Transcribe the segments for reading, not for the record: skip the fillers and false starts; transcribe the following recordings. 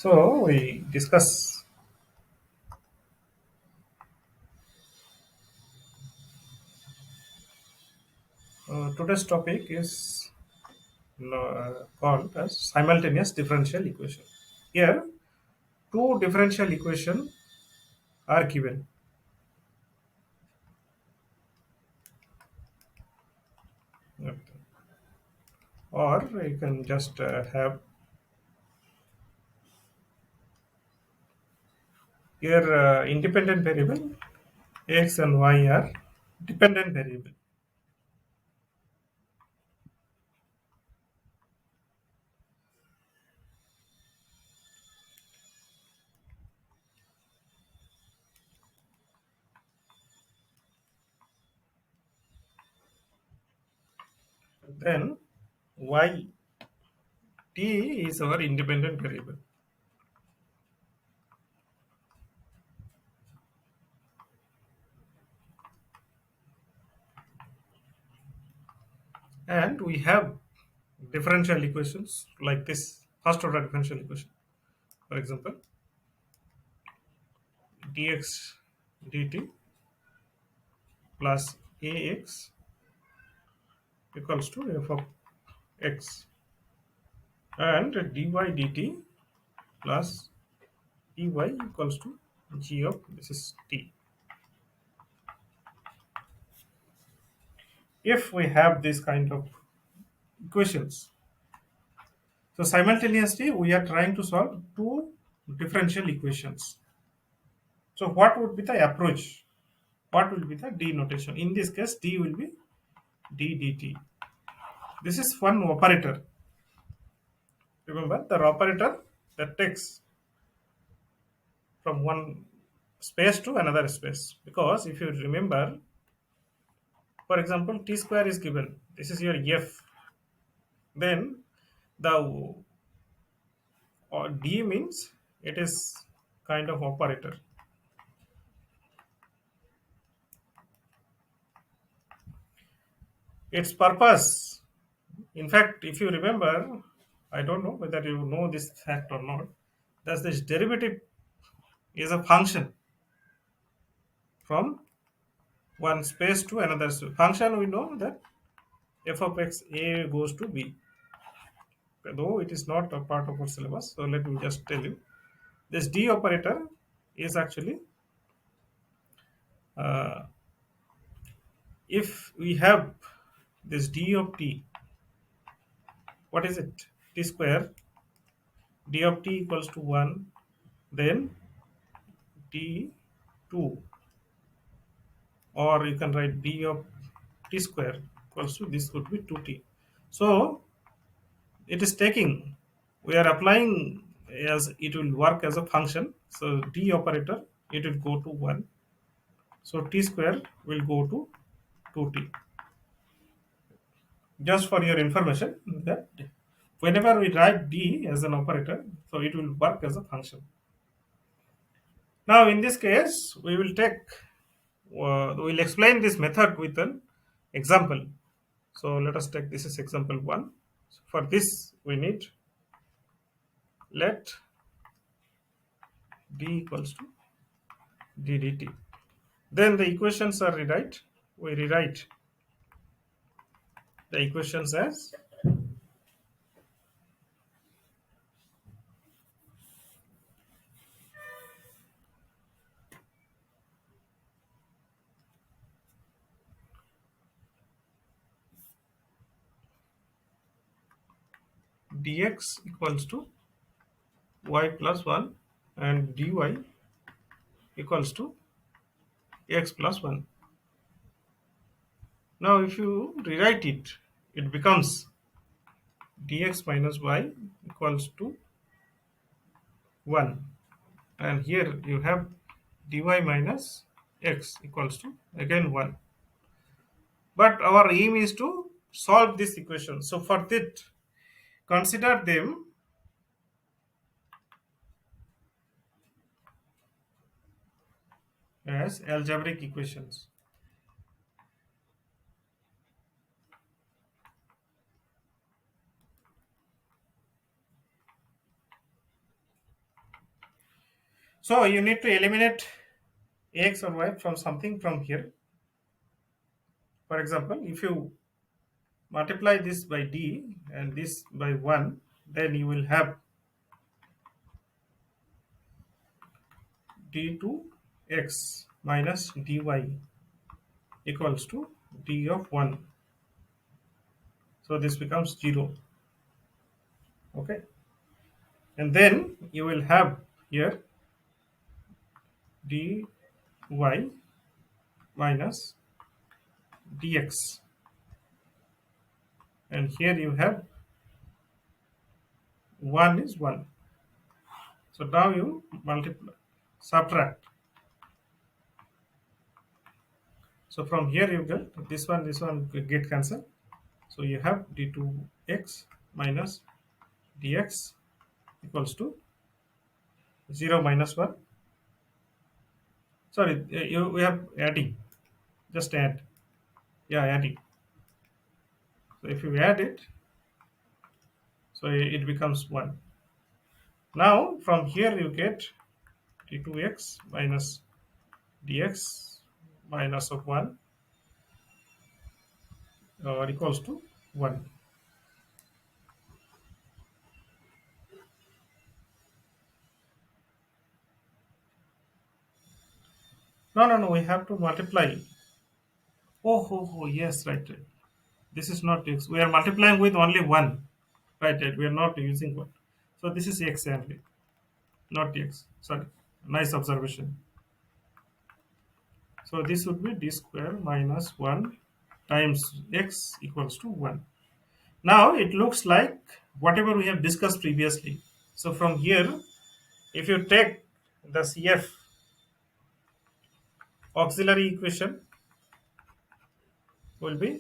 So we discuss today's topic is called as simultaneous differential equation. Here, two differential equation are given, or you can just have here independent variable x and y are dependent variable. Then y t is our independent variable, and we have differential equations like this first order differential equation. For example, dx dt plus ax equals to f of x, and dy dt plus dy equals to g of this is t. If we have this kind of equations, so simultaneously we are trying to solve two differential equations. So what would be the approach? What will be the d notation? In this case, d will be d dt. This is one operator. Remember the operator that takes from one space to another space, because if you remember, for example, t square is given, this is your f, then the d means it is kind of operator. Its purpose, in fact, if you remember, I don't know whether you know this fact or not, that this derivative is a function from one space to another function. We know that f of x a goes to b, though it is not a part of our syllabus, so let me just tell you, this d operator is actually, uh, if we have this d of t, what is it, t square, d of t equals to 1, then d2, or you can write d of t square equals to, this would be 2t. So it is taking, we are applying, as it will work as a function, so d operator, it will go to 1, so t square will go to 2t. Just for your information, that whenever we write d as an operator, so it will work as a function. Now in this case we will take, we'll explain this method with an example. So let us take, this is example 1. So for this we need, let d equals to d dt. Then the equations are rewrite, we rewrite the equations as dx equals to y plus 1 and dy equals to x plus 1. Now if you rewrite it, it becomes dx minus y equals to 1, and here you have dy minus x equals to again 1. But our aim is to solve this equation, so for that, consider them as algebraic equations. So you need to eliminate x or y from something from here. For example, if you multiply this by d and this by 1, then you will have d2x minus dy equals to d of 1. So this becomes 0. Okay. And then you will have here dy minus dx. And here you have 1 is 1. So now you multiply, subtract. So from here you get this one get cancelled. So you have d2x minus dx equals to 0 minus 1. Sorry, we are adding. Just add. Yeah, adding. So if you add it, so it becomes 1. Now from here you get d2x minus dx minus of 1 equals to 1. No, no, no, we have to multiply. Oh, yes, right, right. This is not x. We are multiplying with only 1. Right, right. We are not using 1. So this is x only, not x. Sorry. Nice observation. So this would be d square minus 1 times x equals to 1. Now it looks like whatever we have discussed previously. So from here, if you take the CF auxiliary equation will be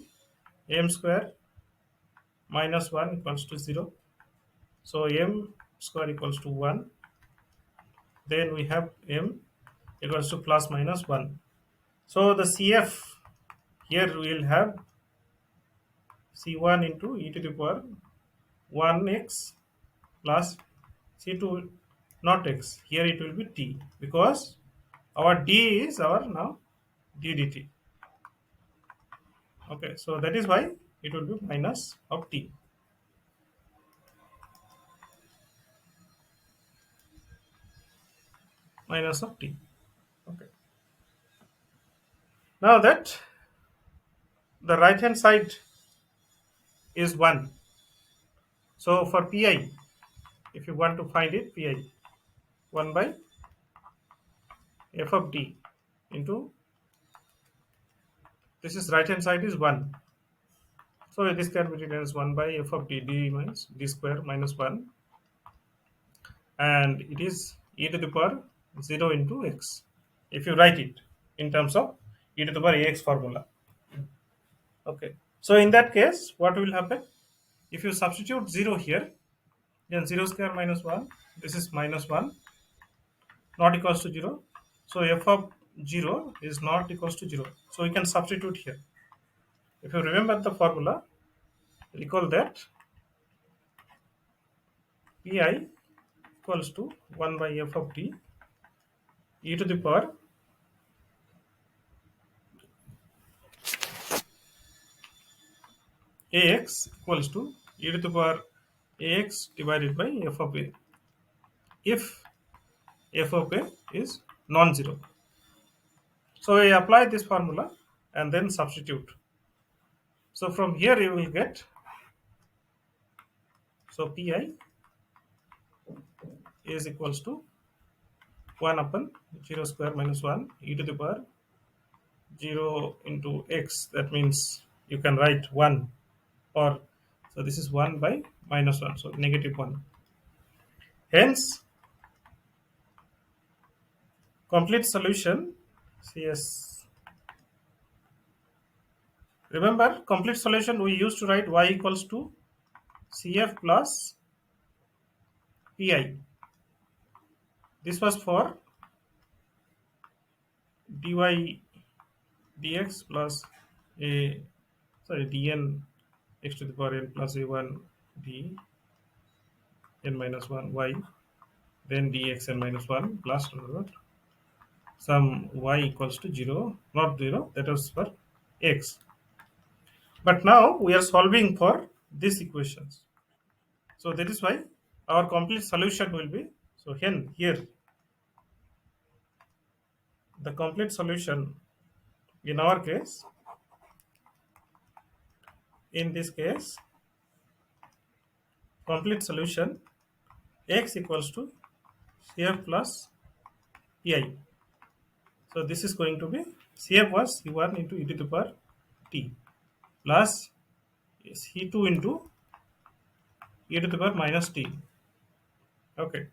m square minus 1 equals to 0. So m square equals to 1. Then we have m equals to plus minus 1. So the CF here we will have C1 into e to the power 1x plus C2 not x. Here it will be t because our d is our now d dt. Okay, so that is why it will be minus of t. Minus of t. Okay. Now that the right hand side is 1. So for pi, if you want to find it, pi 1 by f of d into this is right hand side is 1. So this can be written as 1 by f of d, d minus d square minus 1, and it is e to the power 0 into x. If you write it in terms of e to the power ax formula. Okay. So in that case, what will happen? If you substitute 0 here, then 0 square minus 1, this is minus 1, not equals to 0. So f of 0 is not equals to 0. So we can substitute here. If you remember the formula, recall that pi equals to 1 by f of t e to the power ax equals to e to the power ax divided by f of a if f of a is non-zero. So we apply this formula and then substitute. So from here you will get, so pi is equals to 1 upon 0 square minus 1 e to the power 0 into x. That means you can write 1, or so this is 1 by minus 1, so negative 1. Hence complete solution CS. Remember, complete solution we used to write y equals to CF plus PI. This was for dy dx plus a, sorry, dn x to the power n plus a1 d n minus 1 y then dxn minus 1 plus some y equals to 0, not 0, that was for x. But now we are solving for these equations. So that is why our complete solution will be, so here the complete solution in our case, in this case, complete solution x equals to cf plus pi. So this is going to be cf was c1 into e to the power t plus c2 into e to the power minus t. Okay,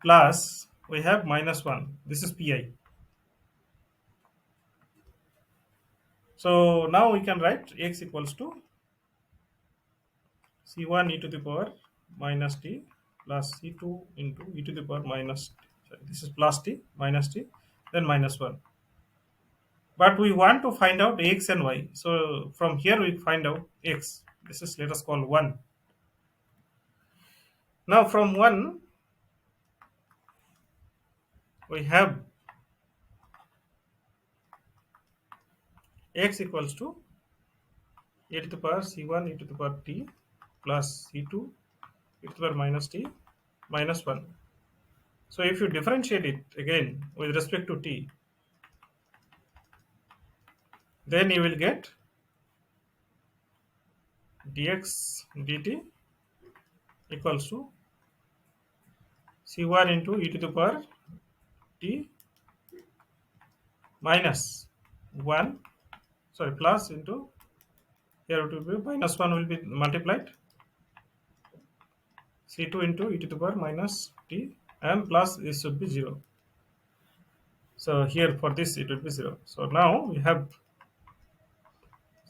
plus we have minus 1. This is pi. So now we can write x equals to c1 e to the power minus t plus c2 into e to the power minus, sorry, this is plus t minus t, then minus 1. But we want to find out x and y. So from here we find out x. This is, let us call 1. Now from 1 we have x equals to e to the power c1 e to the power t plus c2 e to the power minus t minus 1. So if you differentiate it again with respect to t, then you will get dx dt equals to c1 into e to the power t minus 1, sorry, plus into, here it will be minus 1 will be multiplied c2 into e to the power minus t, and plus this should be 0. So here for this it will be 0. So now we have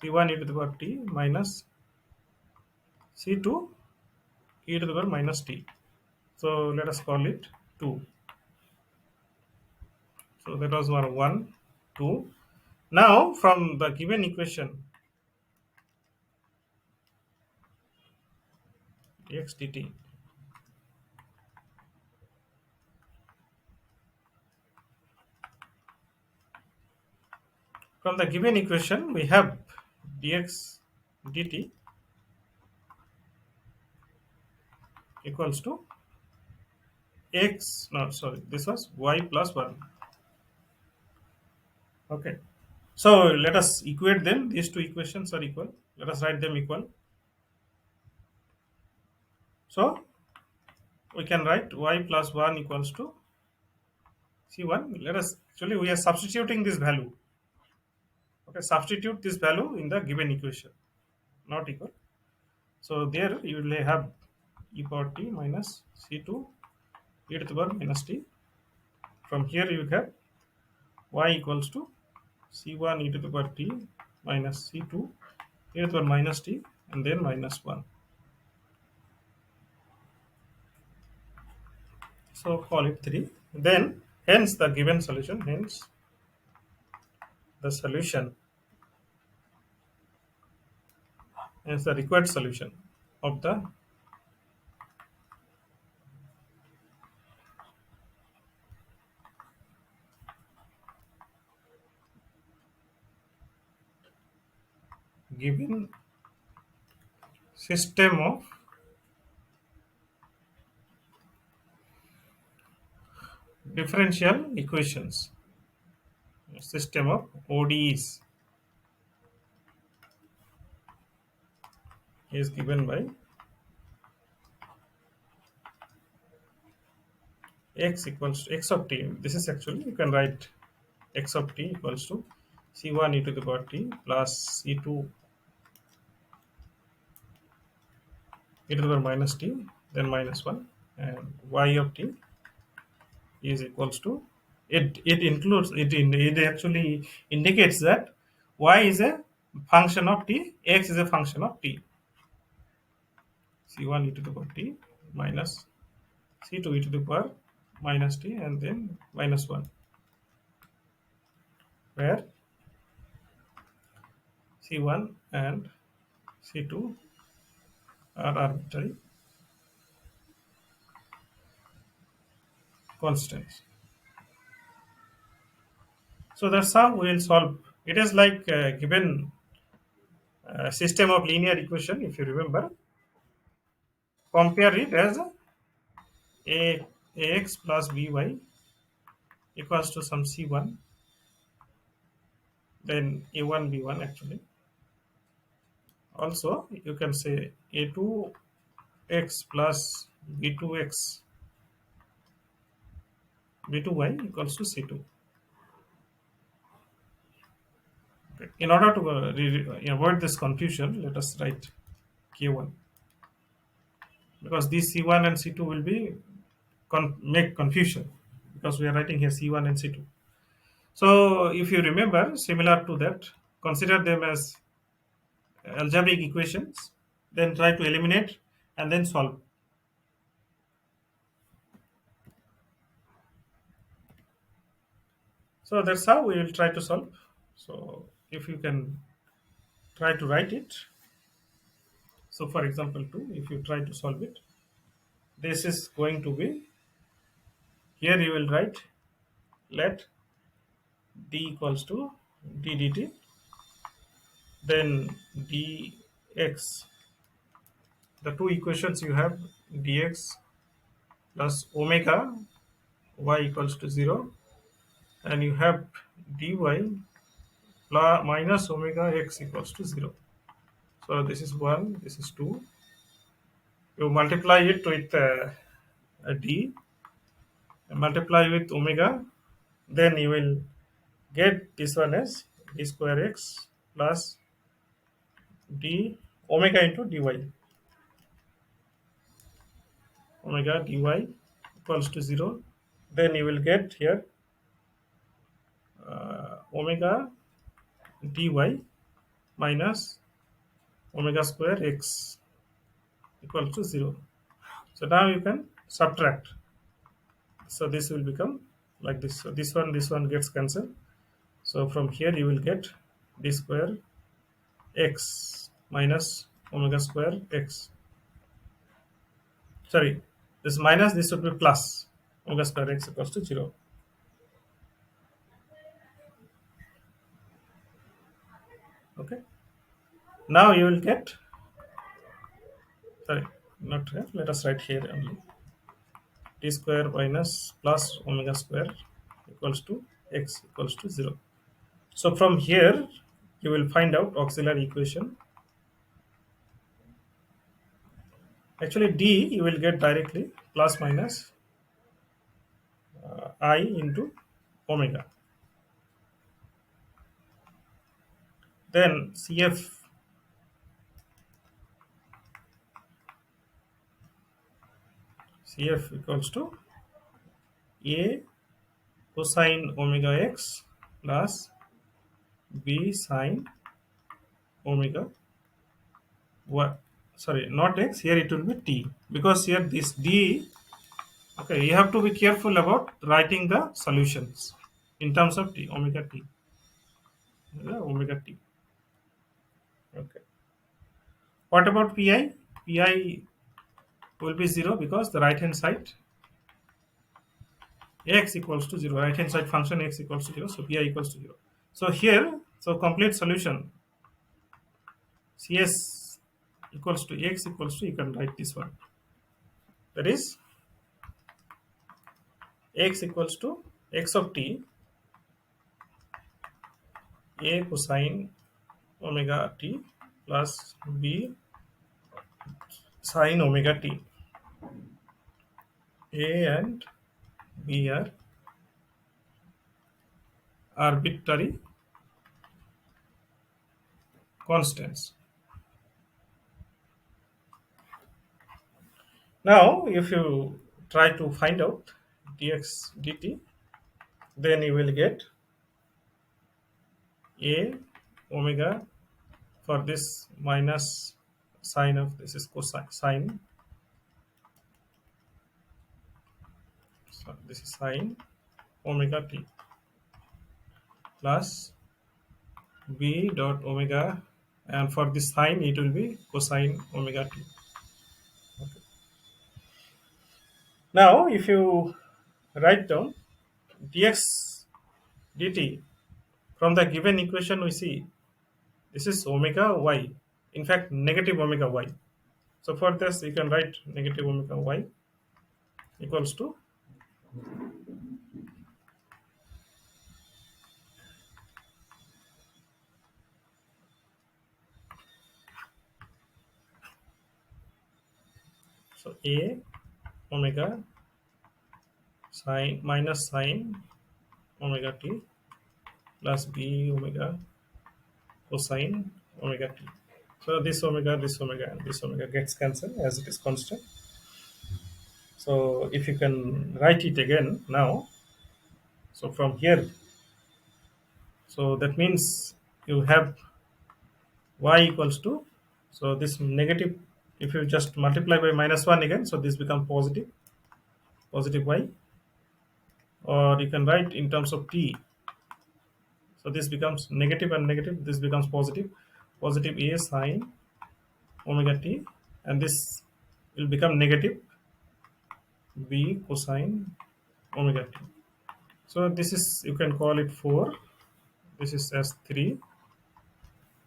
c1 e to the power t minus c2 e to the power minus t. So let us call it 2. So that was our 1, 2. Now from the given equation dx dt, from the given equation we have dx dt equals to x, no, sorry, this was y plus 1. Okay, so let us equate them. These two equations are equal, let us write them equal. So we can write y plus 1 equals to c1. Let us, actually we are substituting this value. Okay, substitute this value in the given equation, not equal. So there you will have e power t minus c2 e to the power minus t. From here you have y equals to c1 e to the power t minus c2 e to the power minus t, and then minus 1. So call it 3. Then hence the given solution, hence the solution, hence the required solution of the given system of differential equations, system of ODEs, is given by x equals to x of t. This is, actually you can write x of t equals to c1 e to the power t plus c2 e to the power minus t, then minus 1, and y of t is equals to, it includes it, it actually indicates that y is a function of t, x is a function of t. c1 e to the power t minus c2 e to the power minus t, and then minus 1, where c1 and c2 are arbitrary. constants. So that's how we will solve. It is like given system of linear equation. If you remember, compare it as a ax plus by equals to some c1, then a1 b1 actually. Also, you can say a2x plus b2x b2y equals to c2. Okay. In order to avoid this confusion, let us write k1, because these c1 and c2 will be make confusion, because we are writing here c1 and c2. So if you remember, similar to that, consider them as algebraic equations, then try to eliminate and then solve. So that's how we will try to solve. So if you can try to write it. So for example 2, if you try to solve it, this is going to be, here you will write, let d equals to d dt, then dx, the two equations you have, dx plus omega y equals to 0, and you have dy minus omega x equals to 0. So this is 1, this is 2. You multiply it with a d, multiply with omega, then you will get this one as d square x plus d omega into dy, omega dy equals to 0. Then you will get here omega dy minus omega square x equals to 0. So now you can subtract. So this will become like this. So this one gets cancelled. So from here you will get d square x minus omega square x. Sorry, this minus, this should be plus omega square x equals to 0. Okay. Now you will get, sorry, not here. Let us write here only. D square minus plus omega square equals to x equals to 0. So from here you will find out auxiliary equation. Actually d you will get directly plus minus I into omega. Then CF equals to a cosine omega x plus b sine omega y. Sorry, not x. Here it will be t, because here this d. Okay, you have to be careful about writing the solutions in terms of t, omega t, omega t. Okay. What about pi? Pi will be 0, because the right hand side x equals to 0. Right hand side function x equals to 0. So pi equals to 0. So here, so complete solution Cs equals to x equals to, you can write this one. That is x equals to x of t, a cosine omega t plus b sine omega t. A and b are arbitrary constants. Now, if you try to find out dx dt, then you will get a omega, for this minus sine of this is cosine sine, so this is sine omega t plus b dot omega, and for this sine it will be cosine omega t. Okay. Now if you write down dx dt from the given equation. We see this is omega y, in fact negative omega y. So for this you can write negative omega y equals to so a omega sine minus sine omega t plus b omega cosine omega t. So this omega, and this omega gets cancelled as it is constant. So if you can write it again now, so from here, so that means you have y equals to, so this negative, if you just multiply by minus 1 again, so this becomes positive y, or you can write in terms of t. So this becomes negative and negative, this becomes positive a sine omega t, and this will become negative b cosine omega t. So this is, you can call it 4, this is as 3.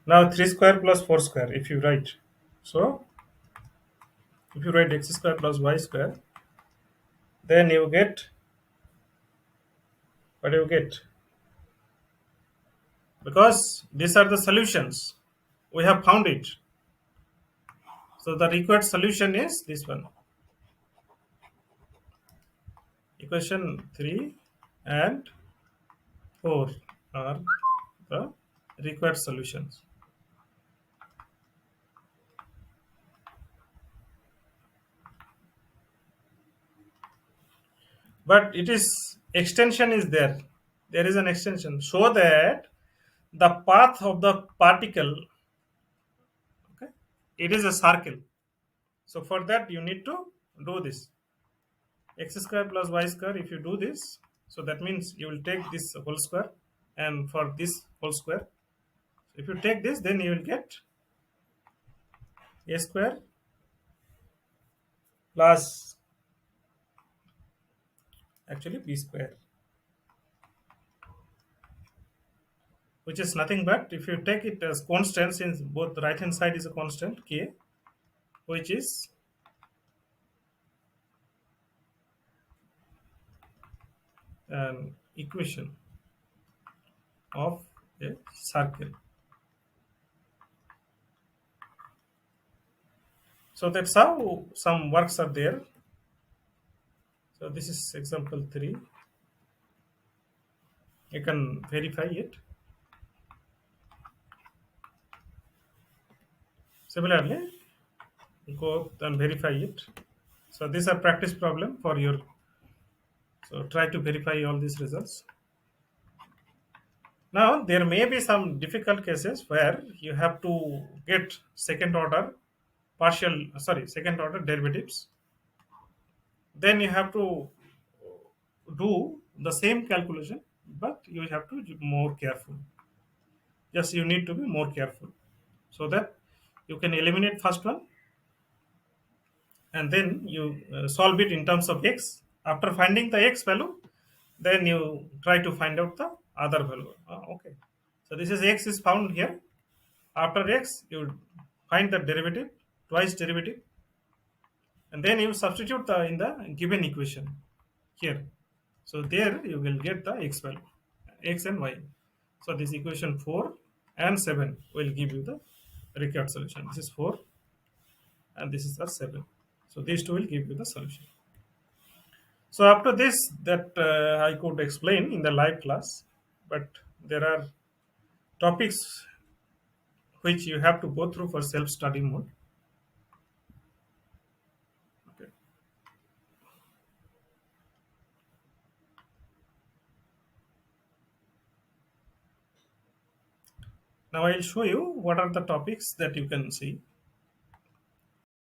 Now 3 square plus 4 square if you write. So if you write x square plus y square, then you get, what you get? Because these are the solutions. We have found it. So the required solution is this one. Equation 3 and 4 are the required solutions. But it is, extension is there. There is an extension so that the path of the particle, okay, it is a circle. So for that you need to do this x square plus y square. If you do this, so that means you will take this whole square, and for this whole square, if you take this, then you will get a square plus, actually b square, which is nothing but, if you take it as constant, since both the right hand side is a constant k, which is an equation of a circle. So that's how some works are there. So this is example 3. You can verify it. Similarly, go and verify it. So these are practice problem for your, so try to verify all these results. Now there may be some difficult cases where you have to get second order second order derivatives. Then you have to do the same calculation, but you have to be more careful. Just you need to be more careful so that you can eliminate first one, and then you solve it in terms of x. After finding the x value, then you try to find out the other value. Okay, so this is x is found here. After x, you find the derivative, twice derivative, and then you substitute in the given equation here. So there you will get the x value, x and y. So this equation 4 and 7 will give you the required solution. This is 4 and this is the 7. So these two will give you the solution. So after this, that I could explain in the live class, but there are topics which you have to go through for self-study mode. Okay. Now I'll show you what are the topics that you can see.